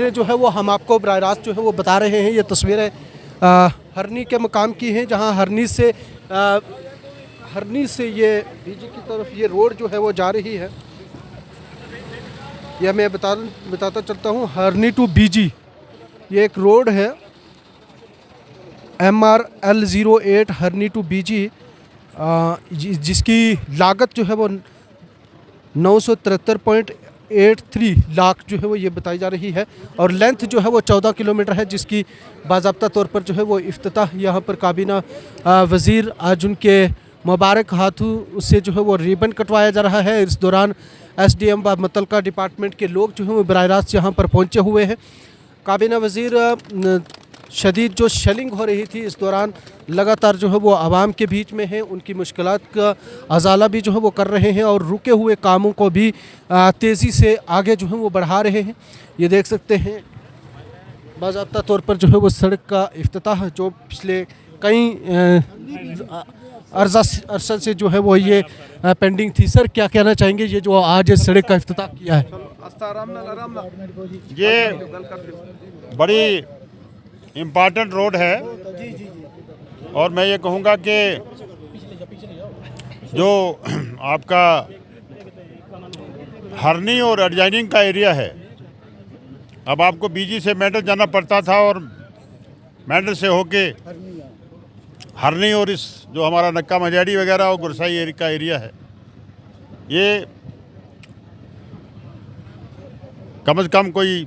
तस्वीरें जो है वो हम आपको बराह रास्त जो है वो बता रहे हैं। ये तस्वीरें हरनी के मकाम की हैं, जहां हरनी से ये बीजी की तरफ ये रोड जो है वो जा रही है। यह मैं बताता चलता हूँ, हरनी टू बीजी ये एक रोड है, MRL08 हरनी टू बीजी, जिसकी लागत जो है वो 973.83 लाख जो है वो ये बताई जा रही है, और लेंथ जो है वो 14 किलोमीटर है, जिसकी बाज़ाब्ता तौर पर जो है वो इफ्तिताह यहाँ पर काबीना वज़ीर आज उनके मुबारक हाथों उससे जो है वो रिबन कटवाया जा रहा है। इस दौरान SDM व मुतल्लिका डिपार्टमेंट के लोग जो हैं वो बराह रास्त यहाँ पर पहुँचे हुए हैं। काबीना वज़ीर शदीद जो शेलिंग हो रही थी, इस दौरान लगातार जो है वो आवाम के बीच में है, उनकी मुश्किलात का अजाला भी जो है वो कर रहे हैं और रुके हुए कामों को भी तेज़ी से आगे जो है वो बढ़ा रहे हैं। ये देख सकते हैं बाज़ाब्ता तौर पर जो है वो सड़क का इफ्तिताह जो पिछले कई अरसा से जो है वो ये पेंडिंग थी। सर, क्या कहना चाहेंगे ये जो आज सड़क का इफ्तिताह किया है? ये बड़ी इम्पॉर्टेंट रोड है और मैं ये कहूँगा कि जो आपका हरनी और एडजाइनिंग का एरिया है, अब आपको बीजी से मेंढर जाना पड़ता था और मेंढर से होके हरनी और इस जो हमारा नक्का मजाड़ी वगैरह और गुरसाई का एरिया है, ये कम से कम कोई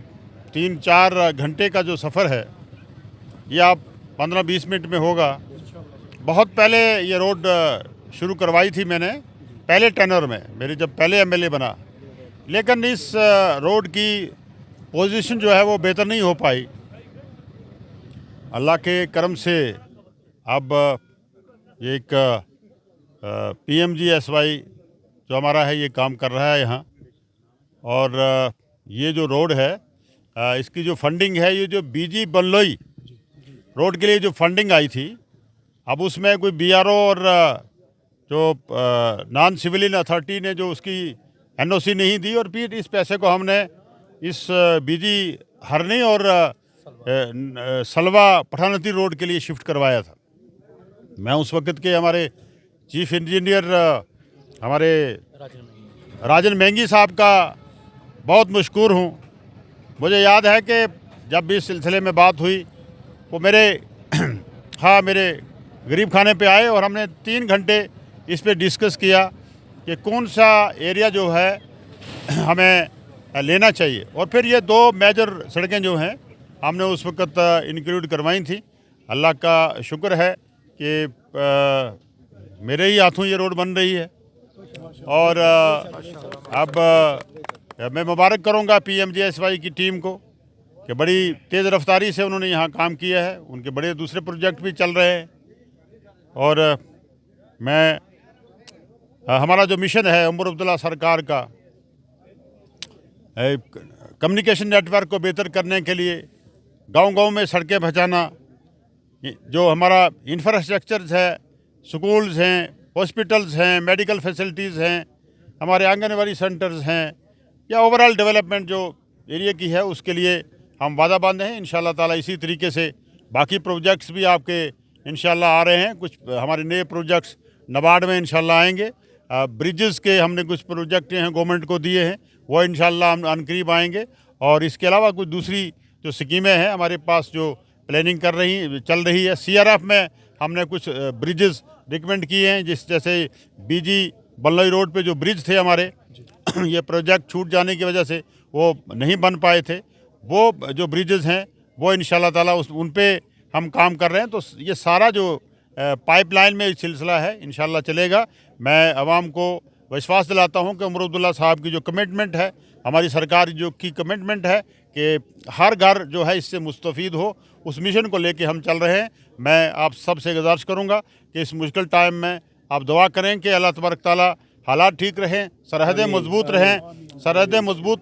3-4 घंटे का जो सफ़र है ये आप 15-20 मिनट में होगा। बहुत पहले ये रोड शुरू करवाई थी मैंने, पहले टेनर में मेरी जब पहले MLA बना, लेकिन इस रोड की पोजीशन जो है वो बेहतर नहीं हो पाई। अल्लाह के करम से अब ये एक PMGSY जो हमारा है ये काम कर रहा है यहाँ, और ये जो रोड है इसकी जो फंडिंग है, ये जो बीजी बल्लोई रोड के लिए जो फंडिंग आई थी, अब उसमें कोई BRO और जो नॉन सिविलियन अथॉरिटी ने जो उसकी NOC नहीं दी, और फिर इस पैसे को हमने इस बीजी हरनी और सलवा पठानती रोड के लिए शिफ्ट करवाया था। मैं उस वक्त के हमारे चीफ इंजीनियर हमारे राजन मेंगी साहब का बहुत मशकूर हूँ। मुझे याद है कि जब भी इस सिलसिले में बात हुई वो मेरे गरीब खाने पे आए और हमने 3 घंटे इस पे डिस्कस किया कि कौन सा एरिया जो है हमें लेना चाहिए, और फिर ये 2 मेजर सड़कें जो हैं हमने उस वक्त इंक्लूड करवाई थी। अल्लाह का शुक्र है कि मेरे ही हाथों ये रोड बन रही है, और अब मैं मुबारक करूंगा PMGSY की टीम को कि बड़ी तेज़ रफ्तारी से उन्होंने यहाँ काम किया है। उनके बड़े दूसरे प्रोजेक्ट भी चल रहे हैं, और हमारा जो मिशन है उमर अब्दुल्ला सरकार का कम्युनिकेशन नेटवर्क को बेहतर करने के लिए गांव-गांव में सड़कें पहुँचाना, जो हमारा इंफ्रास्ट्रक्चर्स है, स्कूल्स हैं, हॉस्पिटल्स हैं, मेडिकल फैसिलिटीज़ हैं, हमारे आंगनवाड़ी सेंटर्स हैं, या ओवरऑल डेवलपमेंट जो एरिया की है उसके लिए हम वादा बांधे हैं। इंशाल्लाह ताला इसी तरीके से बाकी प्रोजेक्ट्स भी आपके इंशाल्लाह आ रहे हैं। कुछ हमारे नए प्रोजेक्ट्स नबार्ड में इंशाल्लाह आएंगे। ब्रिजेस के हमने कुछ प्रोजेक्ट हैं गवर्नमेंट को दिए हैं, वो इंशाल्लाह हम अनकरीब आएंगे, और इसके अलावा कुछ दूसरी जो स्कीमें हैं हमारे पास जो प्लानिंग चल रही है। CRF में हमने कुछ ब्रिजेस रिकमेंड किए हैं, जैसे बीजी बल्लोई रोड पे जो ब्रिज थे हमारे ये प्रोजेक्ट छूट जाने की वजह से वो नहीं बन पाए थे, वो जो ब्रिजेस हैं वो इंशाल्लाह ताला उन पे हम काम कर रहे हैं। तो ये सारा जो पाइपलाइन में सिलसिला है इंशाल्लाह चलेगा। मैं आवाम को विश्वास दिलाता हूं कि उमर अब्दुल्ला साहब की जो कमिटमेंट है, हमारी सरकार जो की कमिटमेंट है कि हर घर जो है इससे मुस्तफ़ीद हो, उस मिशन को लेके हम चल रहे हैं। मैं आप सब से गुजारिश करूँगा कि इस मुश्किल टाइम में आप दुआ करें कि अल्लाह तबारक ताला हालात ठीक रहें, सरहदें मजबूत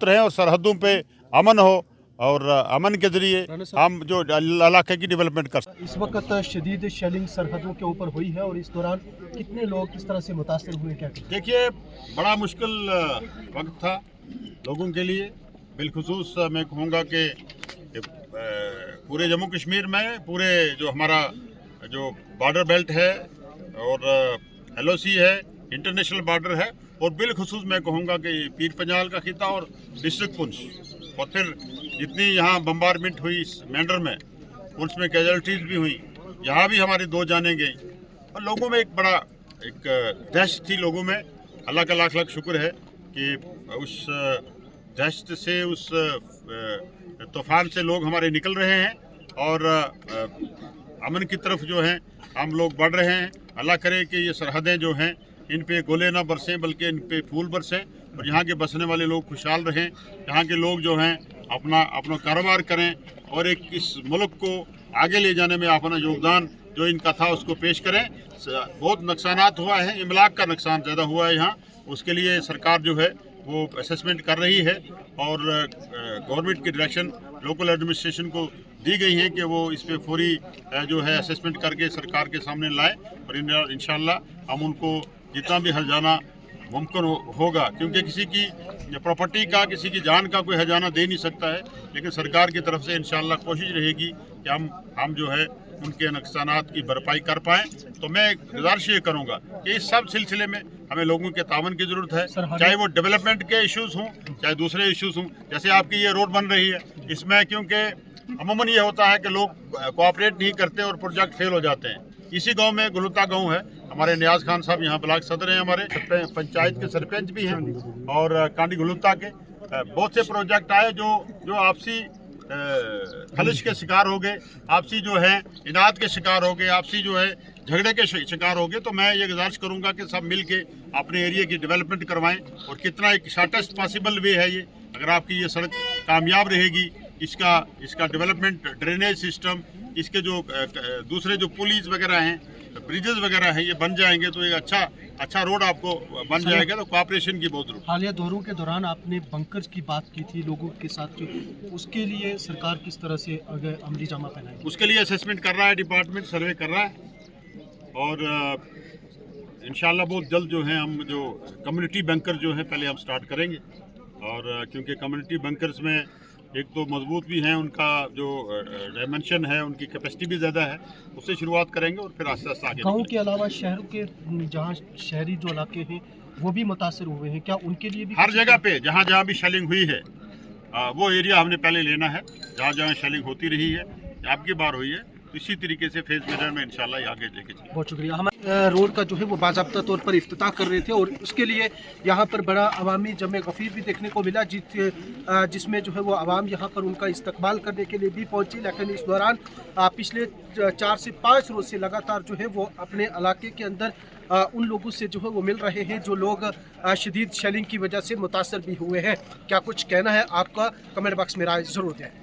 रहें और सरहदों पे अमन हो, और अमन के ज़रिए हम जो इलाके की डेवलपमेंट कर सकते। इस वक्त शदीद शेलिंग सरहदों के ऊपर हुई है, और इस दौरान कितने लोग किस तरह से मुतासर हुए, क्या देखिए बड़ा मुश्किल वक्त था लोगों के लिए। बिलखुसूस मैं कहूँगा कि पूरे जम्मू कश्मीर में पूरे जो हमारा जो बॉर्डर बेल्ट है और LOC है, इंटरनेशनल बॉर्डर है, और बिलखुसूस मैं कहूँगा कि पीर पंजाल का खिता और डिस्ट्रिक्ट पुंछ, और फिर जितनी यहाँ बम्बारमेंट हुई इस मैंडर में, पुंछ में कैजुअलिटीज़ भी हुई, यहाँ भी हमारी 2 जानें गई, और लोगों में एक बड़ा एक दहशत थी लोगों में। अल्लाह का लाख लाख शुक्र है कि उस दहशत से, उस तूफ़ान से लोग हमारे निकल रहे हैं और अमन की तरफ जो है हम लोग बढ़ रहे हैं। अल्लाह करे कि ये सरहदें जो हैं इन पे गोले ना बरसें बल्कि इन पे फूल बरसें, और यहाँ के बसने वाले लोग खुशहाल रहें, यहाँ के लोग जो हैं अपना कारोबार करें और एक इस मुल्क को आगे ले जाने में अपना योगदान जो इनका था उसको पेश करें। बहुत नुकसानात हुआ है, इमलाक का नुकसान ज़्यादा हुआ है यहाँ, उसके लिए सरकार जो है वो असेसमेंट कर रही है और गवर्नमेंट की डायरेक्शन लोकल एडमिनिस्ट्रेशन को दी गई है कि वो इस पे फौरी जो है असेसमेंट करके सरकार के सामने लाए, और इंशाल्लाह हम उनको जितना भी हर्जाना मुमकिन होगा, क्योंकि किसी की प्रॉपर्टी का, किसी की जान का कोई हर्जाना दे नहीं सकता है, लेकिन सरकार की तरफ से इंशाल्लाह कोशिश रहेगी कि हम जो है उनके नुकसानात की भरपाई कर पाएँ। तो मैं गुजारिश ये करूँगा कि इस सब सिलसिले में हमें लोगों के तावन की ज़रूरत है, चाहे वो डेवलपमेंट के इश्यूज़ हों, चाहे दूसरे इश्यूज़ हों। जैसे आपकी ये रोड बन रही है, इसमें क्योंकि अमूमन ये होता है कि लोग कोऑपरेट नहीं करते और प्रोजेक्ट फेल हो जाते हैं। इसी गांव में गुलुता गांव है, हमारे नियाज खान साहब यहाँ ब्लॉक सदर हैं, हमारे पंचायत के सरपंच भी हैं, और कांडी गुलुता के बहुत से प्रोजेक्ट आए जो आपसी खलिश के शिकार हो गए, आपसी जो है इनाद के शिकार हो गए, आपसी जो है झगड़े के शिकार हो गए। तो मैं ये गुजारिश करूँगा कि सब मिल के अपने एरिया की डेवलपमेंट करवाएं, और कितना एक शॉर्टेस्ट पॉसिबल वे है ये, अगर आपकी ये सड़क कामयाब रहेगी, इसका डेवलपमेंट, ड्रेनेज सिस्टम, इसके जो दूसरे जो पुलिस वगैरह हैं, ब्रिजेस वगैरह हैं, ये बन जाएंगे तो एक अच्छा रोड आपको बन जाएगा। तो कोऑपरेशन की बहुत जरूरत। हालिया दौरों के दौरान आपने बंकर्स की बात की थी लोगों के साथ, जो उसके लिए सरकार किस तरह से अगर अमली जामा पहनाएगी? उसके लिए असेसमेंट कर रहा है डिपार्टमेंट, सर्वे कर रहा है, और इंशाल्लाह बहुत जल्द जो है हम जो कम्युनिटी बंकर जो है पहले हम स्टार्ट करेंगे, और क्योंकि कम्युनिटी बंकर्स में एक तो मजबूत भी हैं, उनका जो डायमेंशन है, उनकी कैपेसिटी भी ज़्यादा है, उससे शुरुआत करेंगे और फिर आस्ते आस्ते आगे। गाँव के अलावा शहरों के जहाँ शहरी जो इलाके हैं वो भी मुतासर हुए हैं, क्या उनके लिए भी? हर जगह पे जहाँ भी शेलिंग हुई है वो एरिया हमने पहले लेना है, जहाँ शेलिंग होती रही है, आपकी बार हुई है, इसी तरीके से फेज मेजर में इंशाल्लाह आगे लेके चलेंगे। बहुत शुक्रिया। हम रोड का जो है वो बाज़ाब्ता तौर पर इफ्तिताह कर रहे थे, और उसके लिए यहाँ पर बड़ा अवामी जमे गफ़ीर भी देखने को मिला, जिसमें जो है वो आवाम यहाँ पर उनका इस्तकबाल करने के लिए भी पहुँची। लेकिन इस दौरान पिछले 4 से 5 रोज़ से लगातार जो है वो अपने इलाके के अंदर उन लोगों से जो है वो मिल रहे हैं जो लोग शदीद शेलिंग की वजह से मुतासर भी हुए हैं। क्या कुछ कहना है आपका? कमेंट बॉक्स में राय ज़रूर दें।